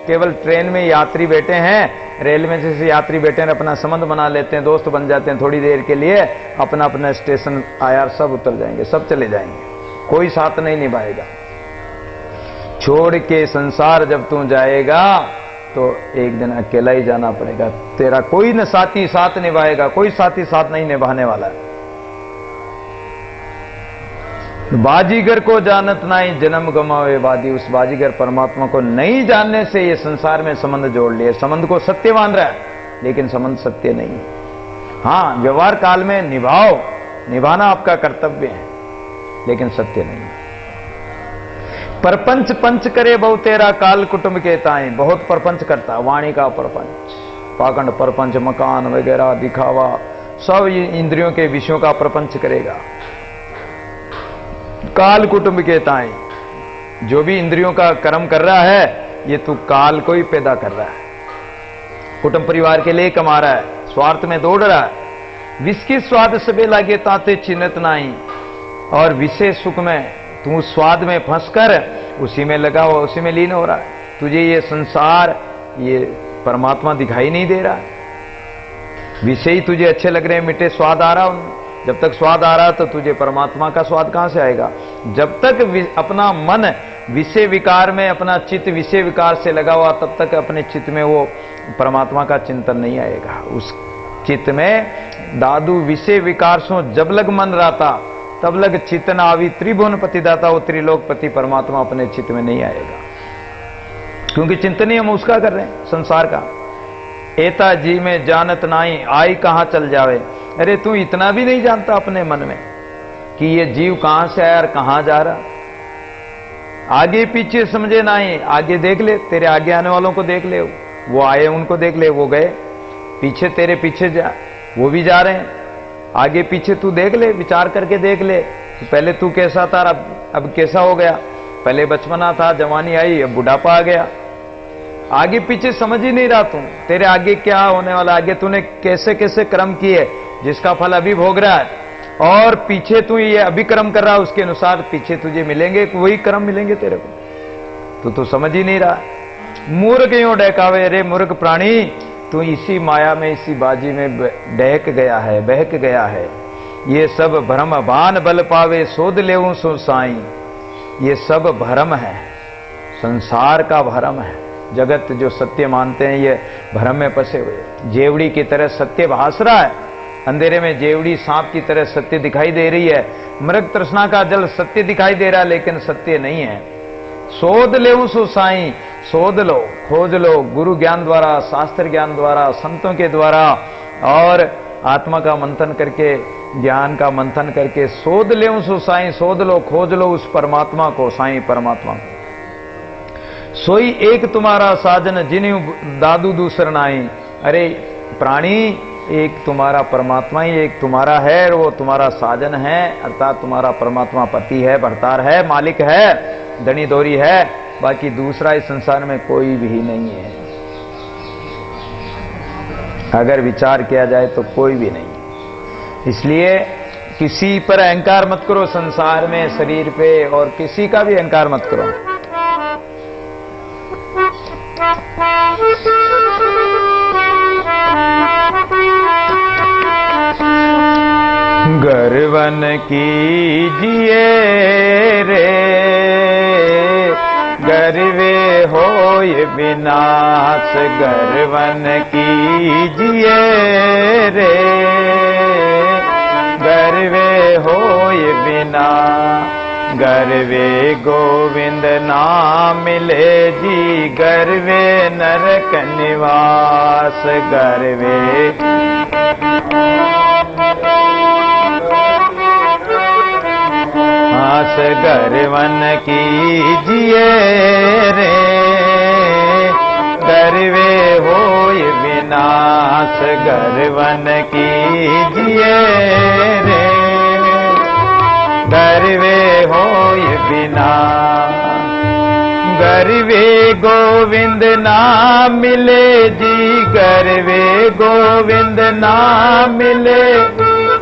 केवल ट्रेन में यात्री बैठे हैं, रेल में जैसे यात्री बैठे हैं, अपना संबंध बना लेते हैं, दोस्त बन जाते हैं थोड़ी देर के लिए, अपना अपना स्टेशन आया सब उतर जाएंगे, सब चले जाएंगे, कोई साथ नहीं निभाएगा। छोड़ के संसार जब तू जाएगा तो एक दिन अकेला ही जाना पड़ेगा, तेरा कोई न साथी साथ निभाएगा, कोई साथी साथ नहीं निभाने वाला है। बाजीगर को जानत नहीं जन्म गमावे वादी, उस बाजीगर परमात्मा को नहीं जानने से ये संसार में संबंध जोड़ लिए, संबंध को सत्य मान रहा है लेकिन संबंध सत्य नहीं है। हां, व्यवहार काल में निभाओ, निभाना आपका कर्तव्य है लेकिन सत्य नहीं है। परपंच पंच करे बहु तेरा काल कुटुंब के ताए, बहुत परपंच करता, वाणी का परपंच, पाखंड परपंच, मकान वगैरह दिखावा, सब इंद्रियों के विषयों का प्रपंच करेगा। काल कुटुंब के ताए, जो भी इंद्रियों का कर्म कर रहा है ये तू काल को ही पैदा कर रहा है, कुटुंब परिवार के लिए कमा रहा है, स्वार्थ में दौड़ रहा है। विस्की स्वाद सबे लागे ताते चिन्हत नहीं, और विशेष सुख में तू स्वाद में फंसकर उसी में लगा हुआ, उसी में लीन हो रहा है। तुझे ये संसार, ये परमात्मा दिखाई नहीं दे रहा है। विषय ही तुझे अच्छे लग रहे हैं, मीठे स्वाद आ रहा उनमें, जब तक स्वाद आ रहा तो तुझे परमात्मा का स्वाद कहां से आएगा? जब तक अपना मन विषय विकार में, अपना चित्त विषय विकार से लगा हुआ, तब तक अपने चित्त में वो परमात्मा का चिंतन नहीं आएगा। उस चित्त में दादू विषय विकार सो जब लग मन रहता तब लग चित्तन आवी त्रिभुवन पतिदाता, वो त्रिलोकपति परमात्मा अपने चित्त में नहीं आएगा, क्योंकि चिंतन ही हम उसका कर रहे हैं, संसार का। एता जी में जानत नाई आई कहां चल जावे, अरे तू इतना भी नहीं जानता अपने मन में कि ये जीव कहां से आया और कहां जा रहा। आगे पीछे समझे नहीं, आगे देख ले, तेरे आगे आने वालों को देख ले, वो आए उनको देख ले, वो गए, पीछे तेरे पीछे जा, वो भी जा रहे हैं। आगे पीछे तू देख ले, विचार करके देख ले, तो पहले तू कैसा था, अब कैसा हो गया। पहले बचपना था, जवानी आई, अब बुढ़ापा आ गया। आगे पीछे समझ ही नहीं रहा तू, तेरे आगे क्या होने वाला, आगे तूने कैसे कैसे कर्म किए जिसका फल अभी भोग रहा है, और पीछे तू ये अभी कर्म कर रहा है, उसके अनुसार पीछे तुझे मिलेंगे, वही कर्म मिलेंगे तेरे को, तो तू समझ ही नहीं रहा। मूर्ख यूं डहकावे, अरे मूर्ख प्राणी, तू इसी माया में, इसी बाजी में डहक गया है, बहक गया है। ये सब भ्रम भान बल पावे, सोध लेऊं सो साई, ये सब भ्रम है, संसार का भ्रम है। जगत जो सत्य मानते हैं ये भ्रम में फंसे हुए, जेवड़ी की तरह सत्य भास रहा है, अंधेरे में जेवड़ी सांप की तरह सत्य दिखाई दे रही है, मृग तृष्णा का जल सत्य दिखाई दे रहा है लेकिन सत्य नहीं है। शोध लेऊं सो साई, शोध लो, खोज लो, गुरु ज्ञान द्वारा, शास्त्र ज्ञान द्वारा, संतों के द्वारा, और आत्मा का मंथन करके, ज्ञान का मंथन करके शोध लेऊं सो साई, शोध लो, खोज लो उस परमात्मा को, साई परमात्मा को। सोई एक तुम्हारा साजन जिन्हें दादू दूसर नाई, अरे प्राणी, एक तुम्हारा परमात्मा ही एक तुम्हारा है, और वो तुम्हारा साजन है, अर्थात तुम्हारा परमात्मा पति है, भरतार है, मालिक है, धनी दौरी है, बाकी दूसरा इस संसार में कोई भी नहीं है। अगर विचार किया जाए तो कोई भी नहीं। इसलिए किसी पर अहंकार मत करो, संसार में, शरीर पे, और किसी का भी अहंकार मत करो। गर्वन कीजिए रे, गर्वे होय विनाश, गर्वन कीजिए रे, गर्वे होय विनाश। गर्वे गोविंद नाम मिले जी, गर्वे नरक निवास, गर्वे आस गर्वन कीजिए रे, गर्वे होय विनाश, गर्वन कीजिए रे, गर्वे होय विनाश। गर्वे गोविंद नाम मिले जी, गर्वे गोविंद नाम मिले,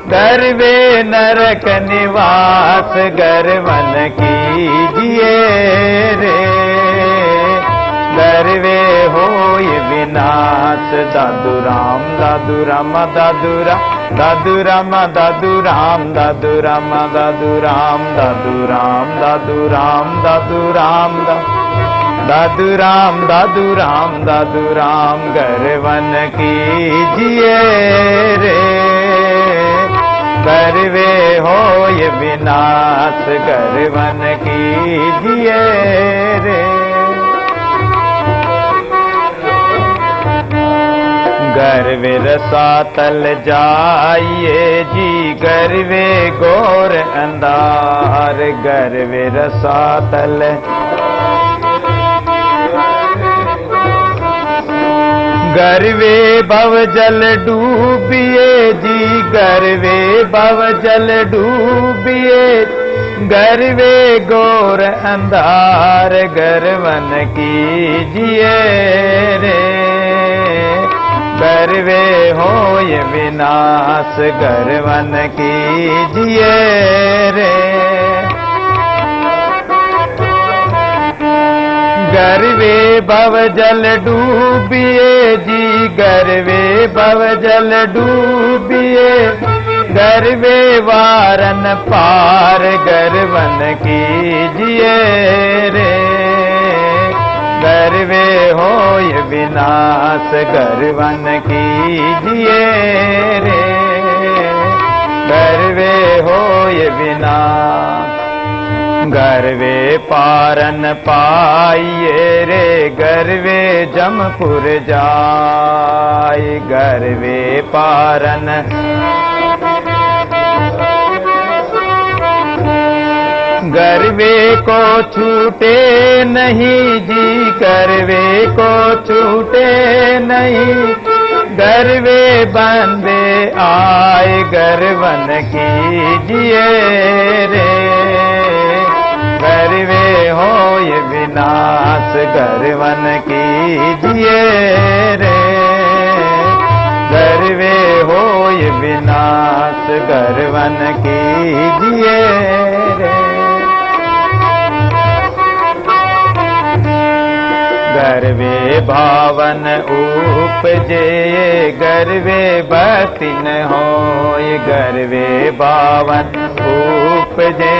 गर्वे नरक निवास, गर्वन कीजिए रे, गर्वे होय विनाश। दादू राम दादू राम दादू राम दादू राम दादू राम दादू राम दादू राम दादू राम दादू राम दादू राम दादू राम दादू राम दादू राम। गरवन कीजिए रे गर्वे होय विनाश। गरवन कीजिए रे गर्वे रसातल जाइए जी। गर्वे घोर अंधार। गर्वे रसातल गर्वे भव जल डूबिए जी। गर्वे भव जल डूबिए गर्वे घोर अंधार। गरवन कीजिए रे गर्वे होय विनाश। गरवन कीजिए रे गर्वे भव जल डूबिए जी। गर्वे भव जल डूबिए गर्वे वारन पार। गरवन कीजिए रे गर्वे होय विनाश। गरवन कीजिए रे गर्वे होय विनाश। गर्वे पारन पाइए रे गर्वे जमपुर जाय। गर्वे पारन गर्वे को छूटे नहीं जी। गर्वे को छूटे नहीं गर्वे बंदे आए। गरवन कीजिए रे गर्वे होय विनाश। गरवन कीजिए रे गर्वे होय विनाश। गरवन कीजिए रे गर्वे भावन उपजे गर्वे भक्ति न होय। गर्वे भावन उपजे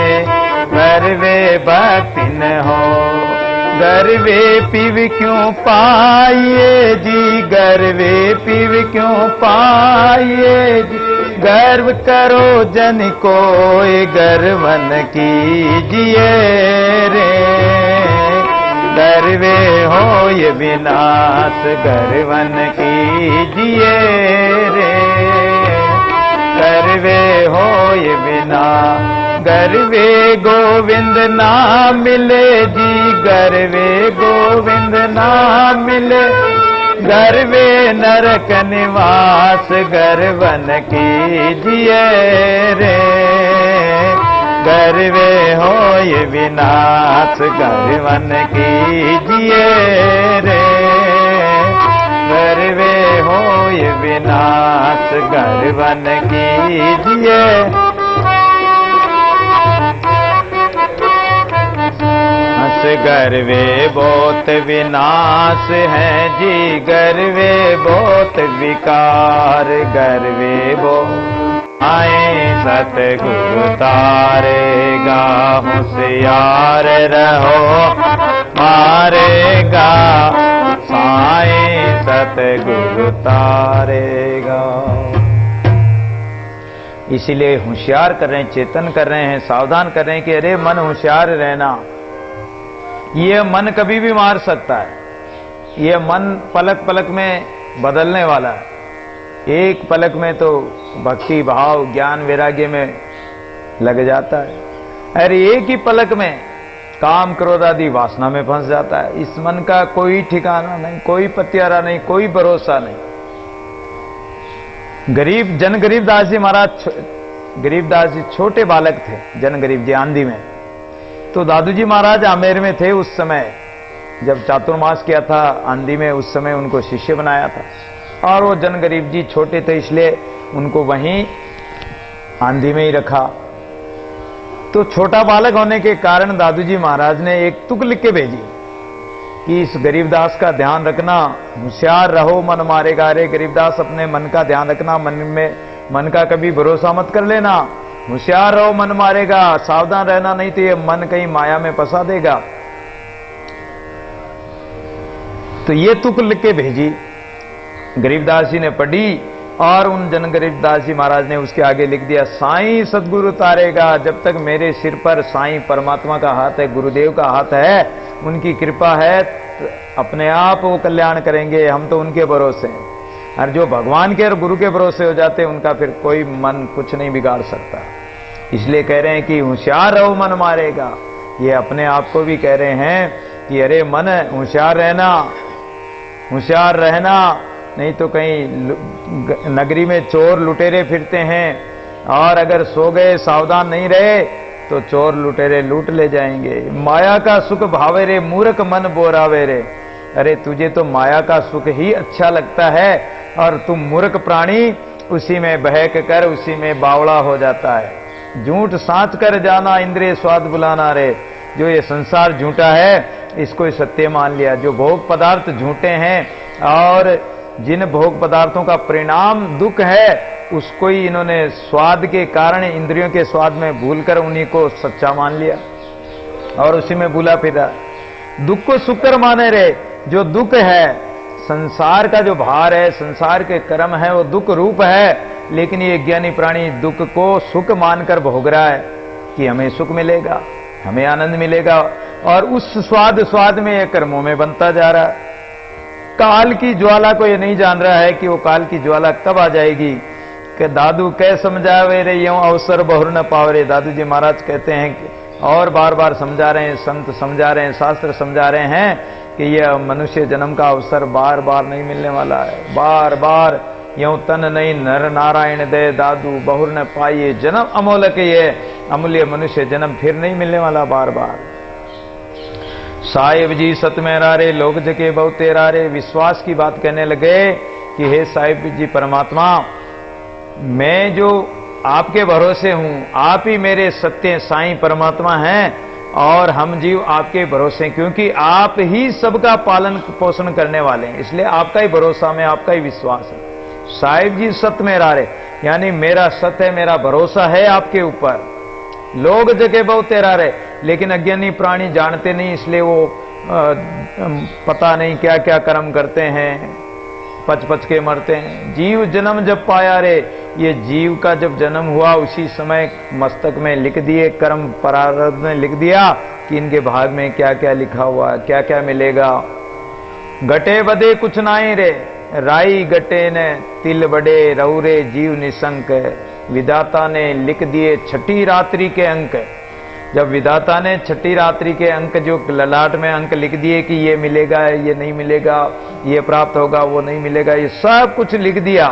गर्वे भक्ति न हो। गर्वे पीव क्यों पाइए जी। गर्वे पीव क्यों पाइए जी। गर्व करो जन कोय। गरवन कीजिए रे गर्वे होय विनाश। गरवन कीजिए रे गर्वे होय विनाश। गर्वे गोविंद नाम मिले जी। गर्वे गोविंद नाम मिले गर्वे नरक निवास। गरवन कीजिए रे गर्वे होय विनाश। गरवन कीजिए रे गर्वे होय विनाश। गरवन कीजिए गर्वे बहुत विनाश है जी। गर्वे बहुत विकार। गर्वे बहुत आए सतगुरु तारेगा। होशियार रहो मारेगा साईं। सतगुरु तारेगा। इसीलिए होशियार कर रहे हैं, चेतन कर रहे हैं, सावधान कर रहे हैं कि अरे मन होशियार रहना। ये मन कभी भी मार सकता है। ये मन पलक पलक में बदलने वाला है। एक पलक में तो भक्ति भाव ज्ञान वैराग्य में लग जाता है। अरे एक ही पलक में काम क्रोध आदि वासना में फंस जाता है। इस मन का कोई ठिकाना नहीं, कोई पत्यारा नहीं, कोई भरोसा नहीं। गरीबदास जी महाराज, गरीबदास जी छोटे बालक थे। जन गरीब जी आंधी में, तो दादू जी महाराज आमेर में थे उस समय जब चातुर्मास किया था आंधी में। उस समय उनको शिष्य बनाया था और वो जन गरीब जी छोटे थे इसलिए उनको वहीं आंधी में ही रखा। तो छोटा बालक होने के कारण दादू जी महाराज ने एक तुक लिख के भेजी कि इस गरीबदास का ध्यान रखना, होशियार रहो मन मारेगा। अरे गरीबदास, अपने मन का ध्यान रखना, मन का कभी भरोसा मत कर लेना। होशियार रहो मन मारेगा, सावधान रहना, नहीं तो ये मन कहीं माया में फंसा देगा। तो ये तुक लिख के भेजी, गरीबदास जी ने पढ़ी और उन जन गरीबदास जी महाराज ने उसके आगे लिख दिया, साईं सदगुरु तारेगा। जब तक मेरे सिर पर साईं परमात्मा का हाथ है, गुरुदेव का हाथ है, उनकी कृपा है, अपने आप वो कल्याण करेंगे। हम तो उनके भरोसे हैं। और जो भगवान के और गुरु के भरोसे हो जाते हैं, उनका फिर कोई मन कुछ नहीं बिगाड़ सकता। इसलिए कह रहे हैं कि होशियार रहो मन मारेगा। ये अपने आप को भी कह रहे हैं कि अरे मन, होशियार रहना, होशियार रहना, नहीं तो कहीं नगरी में चोर लुटेरे फिरते हैं, और अगर सो गए, सावधान नहीं रहे, तो चोर लुटेरे लूट ले जाएंगे। माया का सुख भावे रे, मूर्ख मन बोरावे रे। अरे तुझे तो माया का सुख ही अच्छा लगता है, और तुम मूर्ख प्राणी उसी में बहक कर उसी में बावड़ा हो जाता है। झूठ सांच कर जाना, इंद्रिय स्वाद बुलाना रे। जो ये संसार झूठा है, इसको सत्य मान लिया। जो भोग पदार्थ झूठे हैं और जिन भोग पदार्थों का परिणाम दुख है, उसको ही इन्होंने स्वाद के कारण, इंद्रियों के स्वाद में भूलकर उन्हीं को सच्चा मान लिया और उसी में भूला फिरा। दुख को सुख कर माने रे। जो दुख है, संसार का जो भार है, संसार के कर्म है, वो दुख रूप है, लेकिन ये ज्ञानी प्राणी दुख को सुख मानकर भोग रहा है कि हमें सुख मिलेगा, हमें आनंद मिलेगा, और उस स्वाद में ये कर्मों में बनता जा रहा है। काल की ज्वाला को ये नहीं जान रहा है कि वो काल की ज्वाला कब आ जाएगी। कि दादू कह समझावे रे, यूं अवसर बहुर न पावरे। दादू जी महाराज कहते हैं कि, और बार बार समझा रहे हैं, संत समझा रहे हैं, शास्त्र समझा रहे हैं कि यह मनुष्य जन्म का अवसर बार बार नहीं मिलने वाला है। बार बार यूं तन नहीं नर नारायण दे, दादू बहुर न पाइए जन्म अमोलक। ये अमूल्य मनुष्य जन्म फिर नहीं मिलने वाला बार बार। साहिब जी सत में रारे, लोग जके बहुत तेरा रे। विश्वास की बात कहने लगे कि हे साहिब जी परमात्मा, मैं जो आपके भरोसे हूं, आप ही मेरे सत्य साईं परमात्मा हैं, और हम जीव आपके भरोसे, क्योंकि आप ही सबका पालन पोषण करने वाले हैं, इसलिए आपका ही भरोसा में, आपका ही विश्वास है। साहिब जी सत में रारे, यानी मेरा सत्य है, मेरा भरोसा है आपके ऊपर। लोग जगह बहुत तेरा रहे, लेकिन अज्ञानी प्राणी जानते नहीं, इसलिए वो पता नहीं क्या क्या कर्म करते हैं, पच पच के मरते हैं। जीव जन्म जब पाया रे, ये जीव का जब जन्म हुआ उसी समय मस्तक में लिख दिए, कर्म प्रारब्ध में लिख दिया कि इनके भाग में क्या क्या लिखा हुआ, क्या क्या मिलेगा। गटे बदे कुछ नाई रे, राई गटे ने तिल बड़े, रौरे जीव निशंक। विधाता ने लिख दिए छठी रात्रि के अंक। जब विधाता ने छठी रात्रि के अंक, जो ललाट में अंक लिख दिए कि ये मिलेगा, ये नहीं मिलेगा, ये प्राप्त होगा, वो नहीं मिलेगा, ये सब कुछ लिख दिया,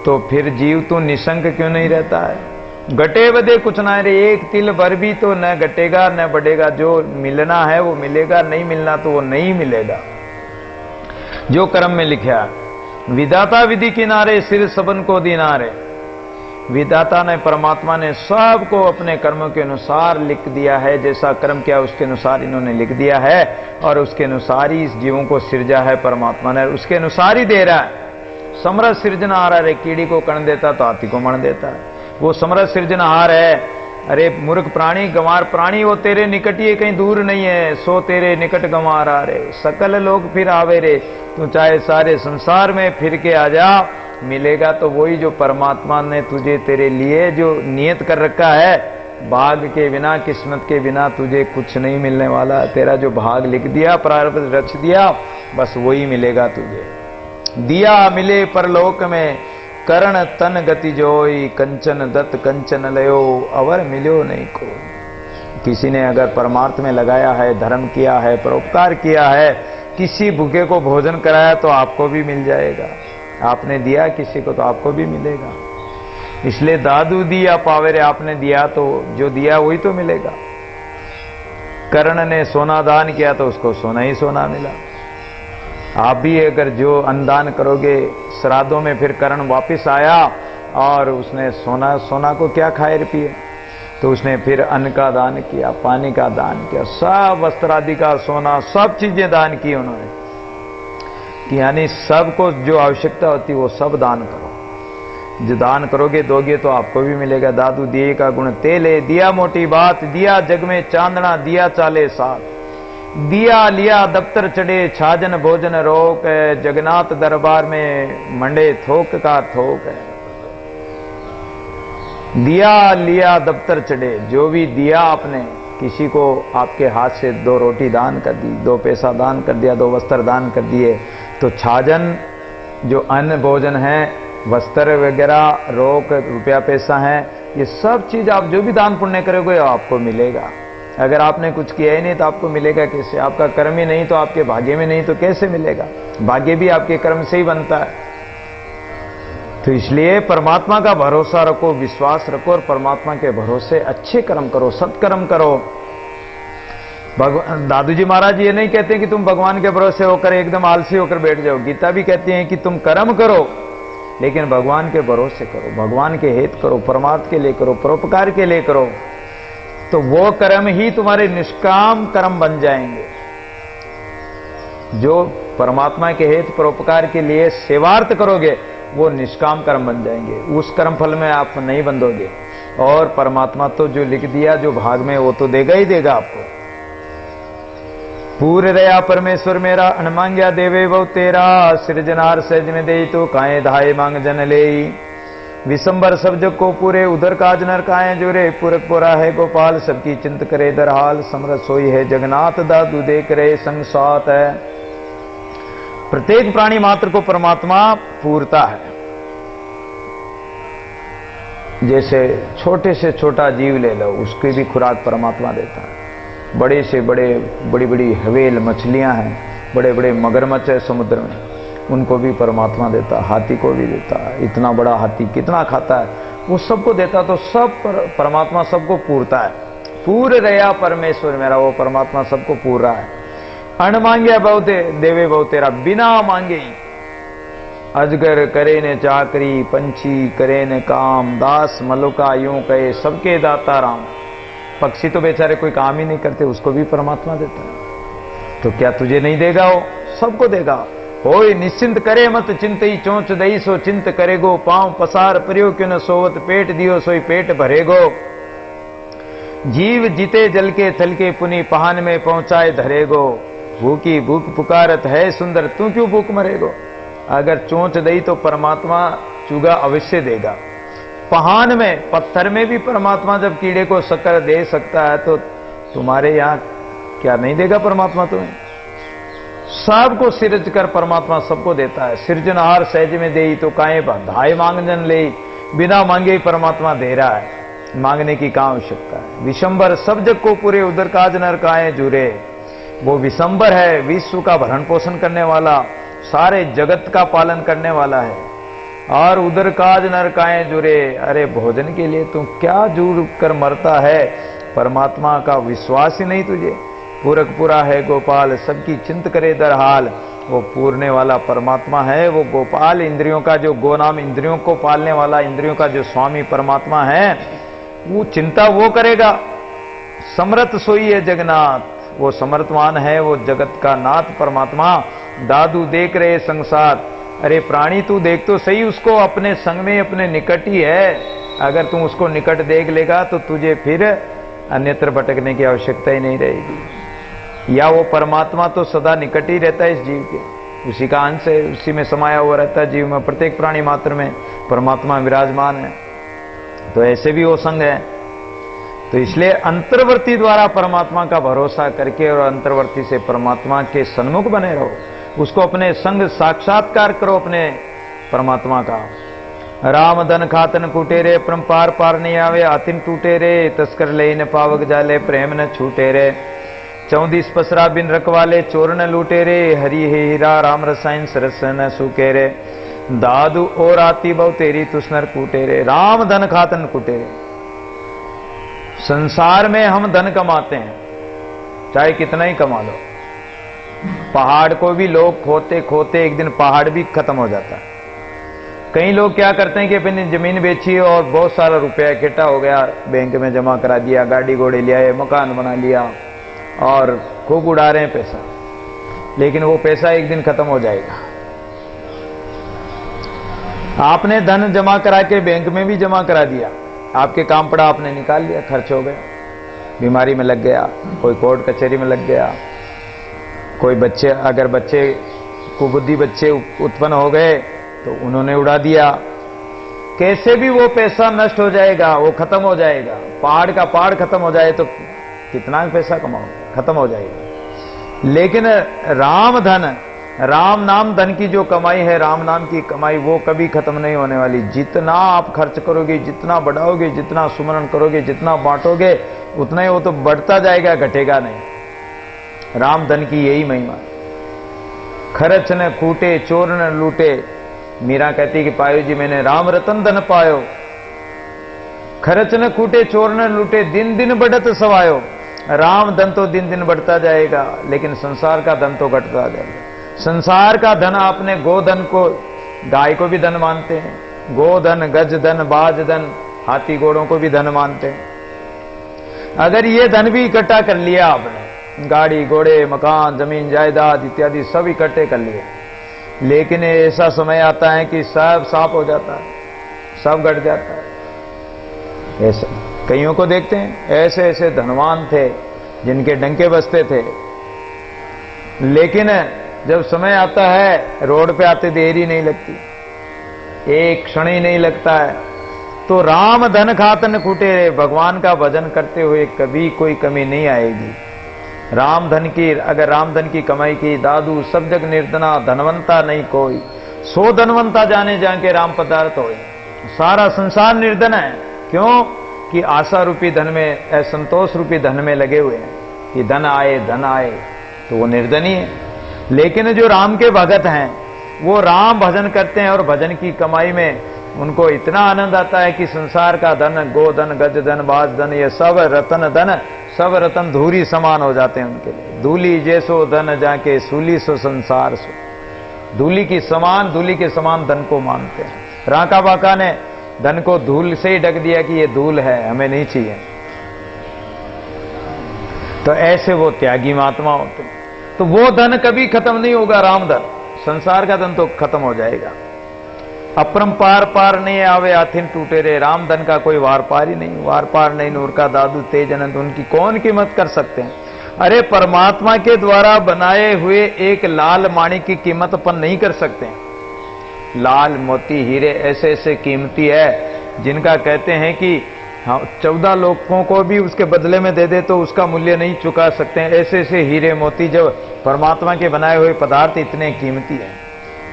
तो फिर जीव तो निशंक क्यों नहीं रहता है। घटे बदे कुछ ना रे, एक तिल भर भी तो न घटेगा न बढ़ेगा। जो मिलना है वो मिलेगा, नहीं मिलना तो वो नहीं मिलेगा, जो कर्म में लिखा। विधाता विधि किनारे, सिर सबन को दिनारे। विधाता ने, परमात्मा ने सबको अपने कर्मों के अनुसार लिख दिया है। जैसा कर्म किया उसके अनुसार इन्होंने लिख दिया है, और उसके अनुसार ही इस जीवों को सिरजा है परमात्मा ने, उसके अनुसार ही दे रहा है। समरस सृजनहार है, कीड़ी को कण देता तो हाथी को मण देता है, वो समरस सृजनहार है। अरे मूर्ख प्राणी, गंवार प्राणी, वो तेरे निकट ही कहीं दूर नहीं है, सो तेरे निकट गंवार आ रे। सकल लोग फिर आवे रे, तू चाहे सारे संसार में फिर के आ जा, मिलेगा तो वही जो परमात्मा ने तुझे, तेरे लिए जो नियत कर रखा है। भाग के बिना, किस्मत के बिना तुझे कुछ नहीं मिलने वाला। तेरा जो भाग लिख दिया, प्रारब्ध रच दिया, बस वही मिलेगा तुझे। दिया मिले परलोक में, करण तन गति जोई। कंचन दत्त कंचन लयो, अवर मिलो नहीं को। किसी ने अगर परमार्थ में लगाया है, धर्म किया है, परोपकार किया है, किसी भूखे को भोजन कराया, तो आपको भी मिल जाएगा। आपने दिया किसी को तो आपको भी मिलेगा। इसलिए दादू दिया पावे रे, आपने दिया तो जो दिया वही तो मिलेगा। कर्ण ने सोना दान किया तो उसको सोना ही सोना मिला। आप भी अगर जो अन्नदान करोगे श्राद्धों में, फिर कर्ण वापिस आया और उसने सोना को क्या खाए पिए। तो उसने फिर अन्न का दान किया, पानी का दान किया, सब वस्त्र आदि का, सोना, सब चीजें दान की उन्होंने, कि यानी सबको जो आवश्यकता होती है वो सब दान करो। जो दान करोगे दोगे तो आपको भी मिलेगा। दादू दिए का गुण तेले, दिया मोटी बात, दिया जग में चांदना, दिया चाले साथ, दिया लिया दफ्तर चढ़े, छाजन भोजन रोक, जगन्नाथ दरबार में मंडे थोक का थोक है। दिया लिया दफ्तर चढ़े, जो भी दिया आपने, किसी को आपके हाथ से 2 रोटी दान कर दी, 2 पैसा दान कर दिया, 2 वस्त्र दान कर दिए, तो छाजन जो अन्न भोजन है, वस्त्र वगैरह, रोक, रुपया पैसा है, ये सब चीज आप जो भी दान पुण्य करोगे आपको मिलेगा। अगर आपने कुछ किया ही नहीं तो आपको मिलेगा कैसे? आपका कर्म ही नहीं तो आपके भाग्य में नहीं तो कैसे मिलेगा? भाग्य भी आपके कर्म से ही बनता है। तो इसलिए परमात्मा का भरोसा रखो, विश्वास रखो और परमात्मा के भरोसे अच्छे कर्म करो, सत्कर्म करो। भगवान दादू जी महाराज ये नहीं कहते कि तुम भगवान के भरोसे होकर एकदम आलसी होकर बैठ जाओ। गीता भी कहती है कि तुम कर्म करो लेकिन भगवान के भरोसे करो, भगवान के हित करो, परमार्थ के लिए करो, परोपकार के लिए करो, तो वो कर्म ही तुम्हारे निष्काम कर्म बन जाएंगे। जो परमात्मा के हित परोपकार के लिए सेवार्थ करोगे वो निष्काम कर्म बन जाएंगे। उस कर्म फल में आप नहीं बंधोगे। और परमात्मा तो जो लिख दिया जो भाग में वो तो देगा ही देगा आपको। पूर रया परमेश्वर मेरा, अनमांग्या देवे वो तेरा, सृजनार सहज में दे तो काए धाये मांग जन ले। विशंबर सब जग को पूरे, उधर काज नर काए जुरे, पूरक पुरा है गोपाल, सबकी चिंत करे दरहाल, समरथ सोई है जगन्नाथ, दादू देख रहे संग साथ है। प्रत्येक प्राणी मात्र को परमात्मा पूरता है। जैसे छोटे से छोटा जीव ले लो, उसकी भी खुराक परमात्मा देता है। बड़े से बड़े, बड़ी बड़ी हवेल मछलियां हैं, बड़े बड़े मगरमच्छ है समुद्र में, उनको भी परमात्मा देता है। हाथी को भी देता है। इतना बड़ा हाथी कितना खाता है, वो सबको देता, तो सब परमात्मा सबको पूरता है। पूर रया परमेश्वर मेरा, वो परमात्मा सबको पूर रहा है। अण मांग्या बहु देवे बहु तेरा, बिना मांगे। अजगर करे ने चाकरी, पंछी करे ने काम, दास मलुका यूं कहे सबके दाता राम। पक्षी तो बेचारे कोई काम ही नहीं करते, उसको भी परमात्मा देता है। तो क्या तुझे नहीं देगा? वो सबको देगा। होय निश्चिंत करे मत चिंतई, चोंच दई सो चिंत करेगो, पांव पसार परियो क्यों न सोवत, पेट दियो सोई पेट भरेगो। जीव जीते जल के थल के, पुनि पहान में पहुंचाए धरेगो। भूखी भूख पुकारत है सुंदर, तू क्यों भूख मरेगो। अगर चोंच दई तो परमात्मा चुगा अवश्य देगा। पहान में, पत्थर में भी परमात्मा जब कीड़े को शक्कर दे सकता है तो तुम्हारे यहां क्या नहीं देगा परमात्मा तुम्हें? सबको सिरज कर परमात्मा सबको देता है। सृजनहार सहज में दे तो काए धाय मांगजन ले, बिना मांगे ही परमात्मा दे रहा है, मांगने की क्या आवश्यकता है। विशंबर सब जग को पूरे, उधर काज नर काए जुरे। वो विशंबर है, विश्व का भरण पोषण करने वाला, सारे जगत का पालन करने वाला है। और उधर काज नर काए जुरे, अरे भोजन के लिए तू क्या जुड़ कर मरता है? परमात्मा का विश्वास ही नहीं तुझे। पूरक पुरा है गोपाल, सबकी चिंत करे दरहाल। वो पूरने वाला परमात्मा है। वो गोपाल, इंद्रियों का जो गोनाम, इंद्रियों को पालने वाला, इंद्रियों का जो स्वामी परमात्मा है, वो चिंता वो करेगा। समर्थ सोई है जगन्नाथ, वो समर्थवान है, वो जगत का नाथ परमात्मा। दादू देख रहे संसार, अरे प्राणी तू देख तो सही उसको, अपने संग में अपने निकट ही है। अगर तू उसको निकट देख लेगा तो तुझे फिर अन्यत्र भटकने की आवश्यकता ही नहीं रहेगी। या वो परमात्मा तो सदा निकट ही रहता है इस जीव के, उसी का अंश है, उसी में समाया हुआ रहता है जीव में। प्रत्येक प्राणी मात्र में परमात्मा विराजमान है। तो ऐसे भी वो संग है। तो इसलिए अंतर्वर्ती द्वारा परमात्मा का भरोसा करके और अंतर्वर्ती से परमात्मा के सन्मुख बने रहो। उसको अपने संग साक्षात्कार करो अपने परमात्मा का। राम धन खातन कूटे रे, परम्पार पार नहीं आवे, आतिन टूटे रे, तस्कर ले न पावक जाले, प्रेम न छूटे रे। 14 पसरा बिन रखवाले, चोर न लूटे रे, हरि हे हीरा राम रसायन सरस न सूके रे। दादू और आती बहु तेरी, तुस्नर कूटे रे। राम धन खातन कूटे रे। संसार में हम धन कमाते हैं, चाहे कितना ही कमा लो। पहाड़ को भी लोग खोते खोते एक दिन पहाड़ भी खत्म हो जाता है। कई लोग क्या करते हैं कि अपनी जमीन बेची और बहुत सारा रुपया इकट्ठा हो गया, बैंक में जमा करा दिया, गाड़ी घोड़े ले आए, मकान बना लिया और खूब उड़ा रहे हैं पैसा, लेकिन वो पैसा एक दिन खत्म हो जाएगा। आपने धन जमा करा के बैंक में भी जमा करा दिया, आपके काम पड़ा, आपने निकाल लिया, खर्च हो गया, बीमारी में लग गया, कोई कोर्ट कचहरी में लग गया, कोई बच्चे, अगर बच्चे कुबुद्धि बच्चे उत्पन्न हो गए तो उन्होंने उड़ा दिया। कैसे भी वो पैसा नष्ट हो जाएगा, वो खत्म हो जाएगा। पहाड़ का पहाड़ खत्म हो जाए तो कितना पैसा कमाओ, खत्म हो जाएगा। लेकिन राम धन, राम नाम धन की जो कमाई है, राम नाम की कमाई, वो कभी खत्म नहीं होने वाली। जितना आप खर्च करोगे, जितना बढ़ाओगे, जितना सुमरण करोगे, जितना बांटोगे, उतना ही वो तो बढ़ता जाएगा, घटेगा नहीं। राम धन की यही महिमा। खर्च न कूटे, चोर न लूटे। मीरा कहती कि पायो जी मैंने राम रतन धन पायो। खर्च न कूटे, चोर न लूटे, दिन दिन बढ़त सवायो। राम धन तो दिन दिन बढ़ता जाएगा, लेकिन संसार का धन तो घटता जाएगा। संसार का धन, आपने गोधन को, गाय को भी धन मानते हैं, गोधन, गज धन, बाज धन, हाथी घोड़ों को भी धन मानते हैं। अगर ये धन भी इकट्ठा कर लिया आपने, गाड़ी घोड़े, मकान, जमीन जायदाद इत्यादि सब इकट्ठे कर लिए, लेकिन ऐसा समय आता है कि सब साफ हो जाता है, सब घट जाता है। ऐसा कईयों को देखते हैं, ऐसे ऐसे धनवान थे जिनके डंके बजते थे, लेकिन जब समय आता है रोड पे आते देरी नहीं लगती, एक क्षण ही नहीं लगता है। तो राम धन खातन खूटे, भगवान का भजन करते हुए कभी कोई कमी नहीं आएगी। राम धन की, अगर राम धन की कमाई की, दादू सब जग निर्धना, धनवंता नहीं कोई, सो धनवंता जाने जाके राम पदार्थ होए। सारा संसार निर्धन है, क्यों कि आशा रूपी धन में, असंतोष रूपी धन में लगे हुए हैं कि धन आए धन आए, तो वो निर्धन ही है। लेकिन जो राम के भगत हैं, वो राम भजन करते हैं और भजन की कमाई में उनको इतना आनंद आता है कि संसार का धन, गोधन, गज धन, बाज धन, ये सब रतन धन, सब रतन धूरी समान हो जाते हैं उनके लिए। धूली जैसो धन जाके, सूली सो संसार सो। धूली की समान, धूली के समान धन को मानते हैं। राका बाका ने धन को धूल से ही ढक दिया कि ये धूल है, हमें नहीं चाहिए। तो ऐसे वो त्यागी महात्मा होते हैं। तो वो धन कभी खत्म नहीं होगा, राम धन। संसार का धन तो खत्म हो जाएगा। अपरंपार पार नहीं आवे, आथिन टूटे रे। राम धन का कोई वार पार ही नहीं, वार पार नहीं। नूर का दादू तेज अनंत, उनकी कौन कीमत कर सकते हैं। अरे परमात्मा के द्वारा बनाए हुए एक लाल माणिक की कीमत अपन नहीं कर सकते हैं। लाल मोती हीरे ऐसे ऐसे कीमती है जिनका कहते हैं कि 14 लोगों को भी उसके बदले में दे दे तो उसका मूल्य नहीं चुका सकते हैं। ऐसे ऐसे हीरे मोती, जब परमात्मा के बनाए हुए पदार्थ इतने कीमती हैं,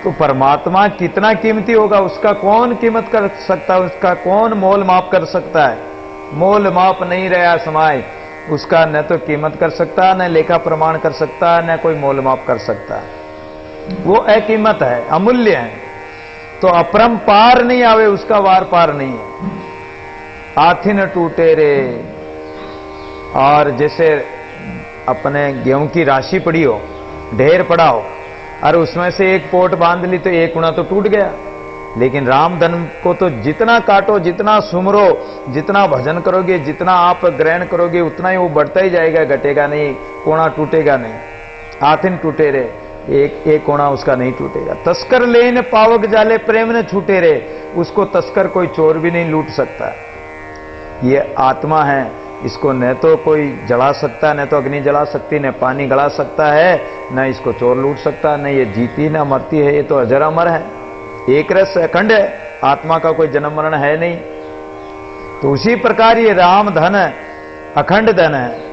तो परमात्मा कितना कीमती होगा, उसका कौन कीमत कर सकता है, उसका कौन मोल माप कर सकता है। मोल माप नहीं रहा समाय, उसका न तो कीमत कर सकता, न लेखा प्रमाण कर सकता, न कोई मोल माप कर सकता। वो अकीमत है, अमूल्य है। तो अपरंपार नहीं आवे, उसका वार पार नहीं है। आथिन टूटे रे। और जैसे अपने गेहूं की राशि पड़ी हो, ढेर पड़ा हो, और उसमें से एक पोट बांध ली तो एक गुना तो टूट गया। लेकिन राम धन को तो जितना काटो, जितना सुमरो, जितना भजन करोगे, जितना आप ग्रहण करोगे, उतना ही वो बढ़ता ही जाएगा, घटेगा नहीं, कोना टूटेगा नहीं। आथिन टूटे रे, एक कोना उसका नहीं टूटेगा। तस्कर लेन पावक जाले, प्रेम न छूटे रे। उसको तस्कर कोई चोर भी नहीं लूट सकता। ये आत्मा है, इसको न तो कोई जला सकता, न तो अग्नि जला सकती, न पानी गला सकता है, न इसको चोर लूट सकता, न ये जीती न मरती है। ये तो अजर अमर है, एक रस अखंड है, आत्मा का कोई जन्म मरण है नहीं। तो उसी प्रकार ये राम धन अखंड धन है।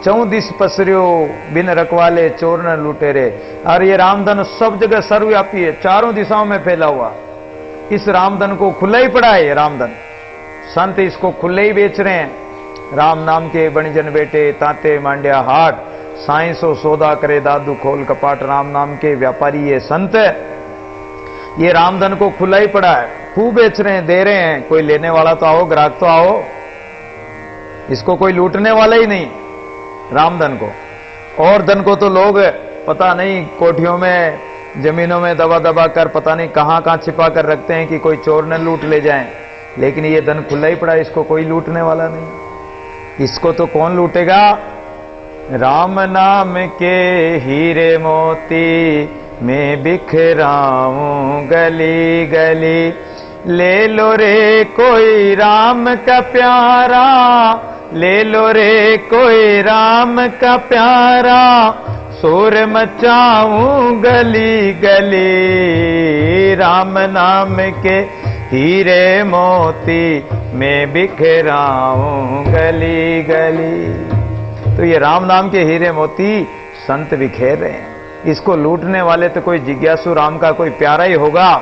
14 दिस पसरियो, बिन रखवाले चोर न लूटे रे। और ये राम धन सब जगह सर्वव्यापी है, चारों दिशाओं में फैला हुआ। इस राम धन को खुला ही पड़ा है। ये राम धन संत इसको खुले ही बेच रहे हैं। राम नाम के बणिजन बेटे, ताते मांड्या हाट, साइंसो सौदा करे दादू खोल कपाट। राम नाम के व्यापारी ये संत, ये रामधन को खुला ही पड़ा है, खूब बेच रहे हैं, दे रहे हैं। कोई लेने वाला तो आओ, ग्राहक तो आओ। इसको कोई लूटने वाला ही नहीं, रामधन को। और धन को तो लोग पता नहीं कोठियों में जमीनों में दबा दबा कर पता नहीं कहां कहां छिपा कर रखते हैं कि कोई चोर न लूट ले जाए। लेकिन ये धन खुला ही पड़ा, इसको कोई लूटने वाला नहीं। इसको तो कौन लूटेगा? राम नाम के हीरे मोती मैं बिखराऊं गली गली, ले लो रे कोई राम का प्यारा, ले लो रे कोई राम का प्यारा, शोर मचाऊं गली गली, राम नाम के हीरे मोती मैं बिखराऊं गली गली। तो ये राम नाम के हीरे मोती संत बिखेर रहे हैं। इसको लूटने वाले तो कोई जिज्ञासु राम का कोई प्यारा ही होगा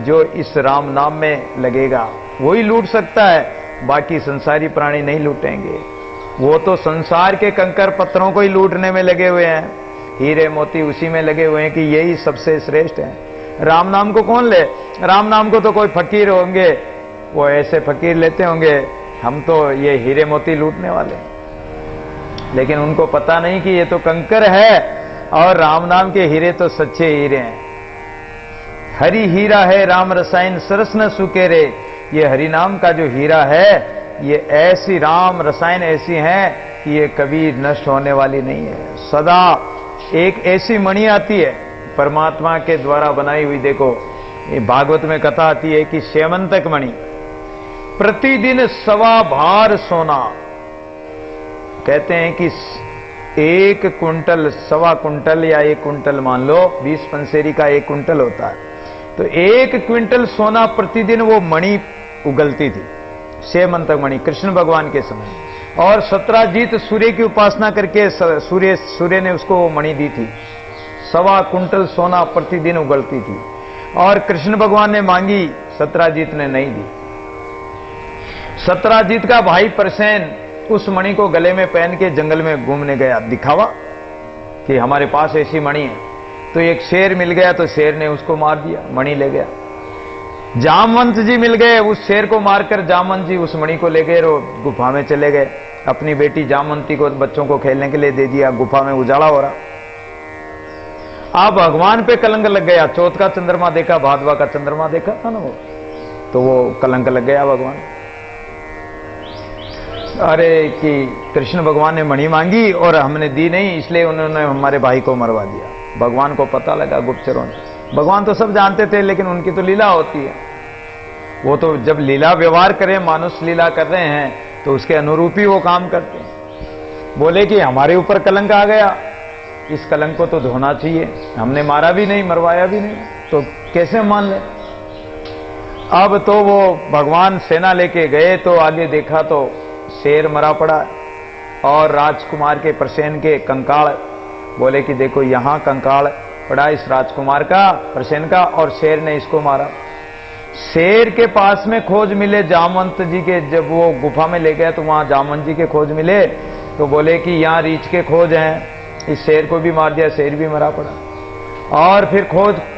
जो इस राम नाम में लगेगा, वही लूट सकता है। बाकी संसारी प्राणी नहीं लूटेंगे, वो तो संसार के कंकर पत्थरों को ही लूटने में लगे हुए हैं, हीरे मोती उसी में लगे हुए हैं कि यही सबसे श्रेष्ठ है। राम नाम को कौन ले? राम नाम को तो कोई फकीर होंगे, वो ऐसे फकीर लेते होंगे, हम तो ये हीरे मोती लूटने वाले। लेकिन उनको पता नहीं कि ये तो कंकर है और राम नाम के हीरे तो सच्चे हीरे हैं। हरि हीरा है राम रसायन सरस न सूखे रे। ये हरि नाम का जो हीरा है, ये ऐसी राम रसायन ऐसी हैं कि ये कभी नष्ट होने वाली नहीं है। सदा एक ऐसी मणि आती है परमात्मा के द्वारा बनाई हुई। देखो ये भागवत में कथा आती है कि श्यमंतक मणि प्रतिदिन 1.25 भार सोना, कहते हैं कि 1 कुंटल 1.25 कुंटल या 1 कुंटल मान लो, 20 पंसेरी का 1 कुंटल होता है, तो 1 क्विंटल सोना प्रतिदिन वो मणि उगलती थी, श्यमंतक मणि कृष्ण भगवान के समय। और 17 सूर्य की उपासना करके सूर्य ने उसको वो मणि दी थी। 1.25 कुंटल सोना प्रतिदिन उगलती थी और कृष्ण भगवान ने मांगी, 17 ने नहीं दी। 17 का भाई परसेन उस मणि को गले में पहन के जंगल में घूमने गया, दिखावा कि हमारे पास ऐसी मणि है। तो एक शेर मिल गया तो शेर ने उसको मार दिया, मणि ले गया। जामवंत जी मिल गए, उस शेर को मारकर जामवंत जी उस मणि को ले गए और गुफा में चले गए। अपनी बेटी जामवंती को बच्चों को खेलने के लिए दे दिया, गुफा में उजाला हो रहा। अब भगवान पे कलंक लग गया। चौथ का चंद्रमा देखा, भादवा का चंद्रमा देखा था ना वो, तो वो कलंक लग गया भगवान। अरे कि कृष्ण भगवान ने मणि मांगी और हमने दी नहीं, इसलिए उन्होंने हमारे भाई को मरवा दिया। भगवान को पता लगा गुप्तचरों ने। भगवान तो सब जानते थे, लेकिन उनकी तो लीला होती है। वो तो जब लीला व्यवहार करें, मानुष लीला कर रहे हैं, तो उसके अनुरूप ही वो काम करते हैं। बोले कि हमारे ऊपर कलंक आ गया, इस कलंक को तो धोना चाहिए, हमने मारा भी नहीं, मरवाया भी नहीं, तो कैसे मान ले। अब तो वो भगवान सेना लेके गए तो आगे देखा तो शेर मरा पड़ा और राजकुमार के प्रसेन के कंकाल। बोले कि देखो यहां कंकाल पड़ा इस राजकुमार का, प्रसेन का, और शेर ने इसको मारा। शेर के पास में खोज मिले जामवंत जी के। जब वो गुफा में ले गए तो वहां जामवंत जी के खोज मिले, तो बोले कि यहां रीछ के खोज हैं, इस शेर को भी मार दिया, शेर भी मरा पड़ा। और फिर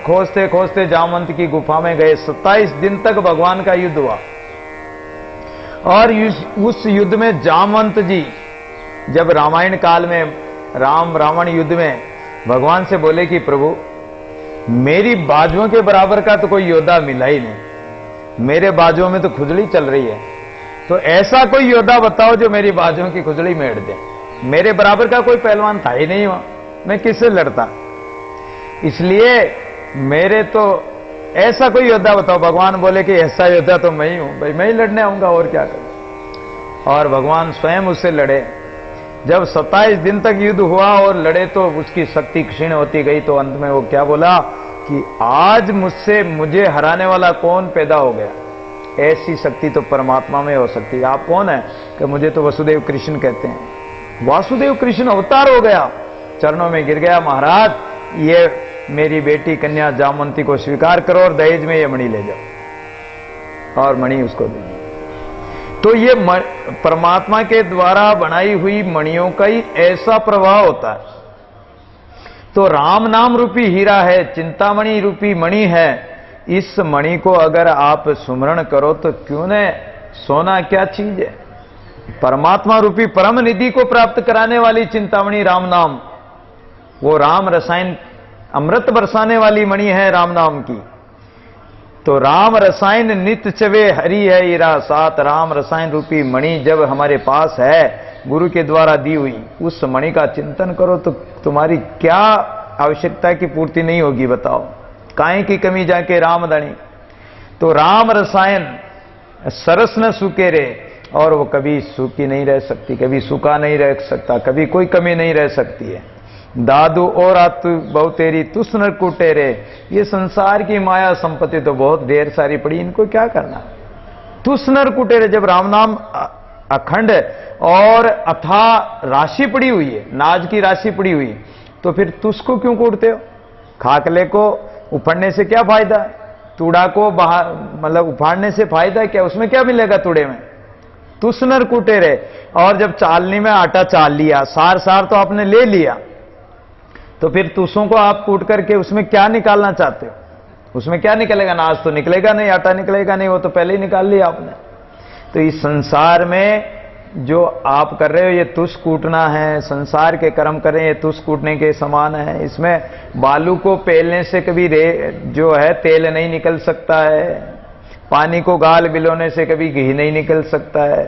खोजते खोजते जामवंत की गुफा में गए। 27 दिन तक भगवान का युद्ध हुआ और उस युद्ध में जामवंत जी, जब रामायण काल में राम रावण युद्ध में भगवान से बोले कि प्रभु मेरी बाजुओं के बराबर का तो कोई योद्धा मिला ही नहीं, मेरे बाजुओं में तो खुजली चल रही है, तो ऐसा कोई योद्धा बताओ जो मेरी बाजुओं की खुजली मेट दे। मेरे बराबर का कोई पहलवान था ही नहीं वहां, मैं किससे लड़ता, इसलिए मेरे तो ऐसा कोई योद्धा बताओ। भगवान बोले कि ऐसा योद्धा तो मैं ही हूं, भाई मैं ही लड़ने आऊंगा और क्या करूं। और भगवान स्वयं उससे लड़े। जब 27 दिन तक युद्ध हुआ और लड़े तो उसकी शक्ति क्षीण होती गई, तो अंत में वो क्या बोला कि आज मुझे हराने वाला कौन पैदा हो गया। ऐसी शक्ति तो परमात्मा में हो सकती है। आप कौन है? कि मुझे तो वसुदेव कृष्ण कहते हैं। वासुदेव कृष्ण अवतार हो गया, चरणों में गिर गया, महाराज ये मेरी बेटी कन्या जामवंती को स्वीकार करो और दहेज में ये मणि ले जाओ, और मणि उसको दे दी। तो ये परमात्मा के द्वारा बनाई हुई मणियों का ही ऐसा प्रभाव होता है। तो राम नाम रूपी हीरा है, चिंतामणि रूपी मणि है। इस मणि को अगर आप सुमरण करो तो क्यों न, सोना क्या चीज है। परमात्मा रूपी परम निधि को प्राप्त कराने वाली चिंतामणि राम नाम, वो राम रसायन अमृत बरसाने वाली मणि है राम नाम की। तो राम रसायन नित चवे हरि है ईरा सात। राम रसायन रूपी मणि जब हमारे पास है, गुरु के द्वारा दी हुई, उस मणि का चिंतन करो तो तुम्हारी क्या आवश्यकता की पूर्ति नहीं होगी, बताओ काहे की कमी जाके रामधनी। तो राम रसायन सरस न सूखे रे, और वो कभी सूखी नहीं रह सकती, कभी सूखा नहीं रह सकता, कभी कोई कमी नहीं रह सकती है। दादू और आतु बहु तेरी तुस नर कूटे रे। ये संसार की माया संपत्ति तो बहुत ढेर सारी पड़ी, इनको क्या करना। तुस नर कूटे रे, जब राम नाम अखंड और अथा राशि पड़ी हुई है, नाज की राशि पड़ी हुई, तो फिर तुसको क्यों कूटते हो। खाकले को उफाड़ने से क्या फायदा है, तूड़ा को बाहर मतलब उफाड़ने से फायदा है क्या, उसमें क्या मिलेगा तूड़े में। तुस नर कूटे रे, और जब चालनी में आटा चाल लिया, सार सार तो आपने ले लिया, तो फिर तुसों को आप कूट करके उसमें क्या निकालना चाहते हो, उसमें क्या निकलेगा, नाज तो निकलेगा नहीं, आटा निकलेगा नहीं, वो तो पहले ही निकाल लिया आपने। तो इस संसार में जो आप कर रहे हो ये तुस कूटना है, संसार के कर्म कर रहे हैं ये तुस कूटने के समान है। इसमें बालू को पेलने से कभी जो है तेल नहीं निकल सकता है, पानी को गाल बिलोने से कभी घी नहीं निकल सकता है,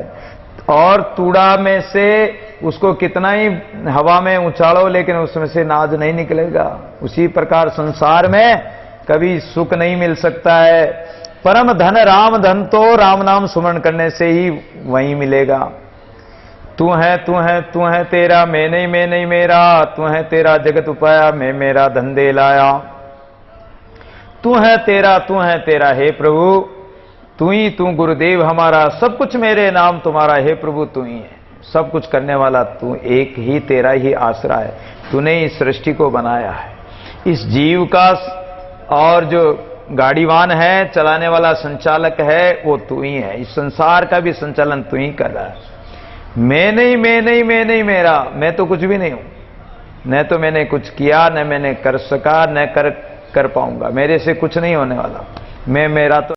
और तूड़ा में से उसको कितना ही हवा में उछाड़ो लेकिन उसमें से नाज नहीं निकलेगा। उसी प्रकार संसार में कभी सुख नहीं मिल सकता है। परम धन राम धन तो राम नाम सुमरण करने से ही वही मिलेगा। तू है तू है तू है तेरा, मैं नहीं मेरा, तू है तेरा जगत उपाया, मैं मेरा धंधे लाया। तू है तेरा हे प्रभु, तू ही तू गुरुदेव हमारा, सब कुछ मेरे नाम तुम्हारा, हे प्रभु तू ही है, सब कुछ करने वाला तू, एक ही तेरा ही आसरा है। तूने इस सृष्टि को बनाया है, इस जीव का, और जो गाड़ीवान है, चलाने वाला संचालक है, वो तू ही है। इस संसार का भी संचालन तू ही कर रहा है। मैं नहीं मेरा, मैं तो कुछ भी नहीं हूं, न तो मैंने कुछ किया, न मैंने कर सका, न कर पाऊंगा, मेरे से कुछ नहीं होने वाला। मैं मेरा तो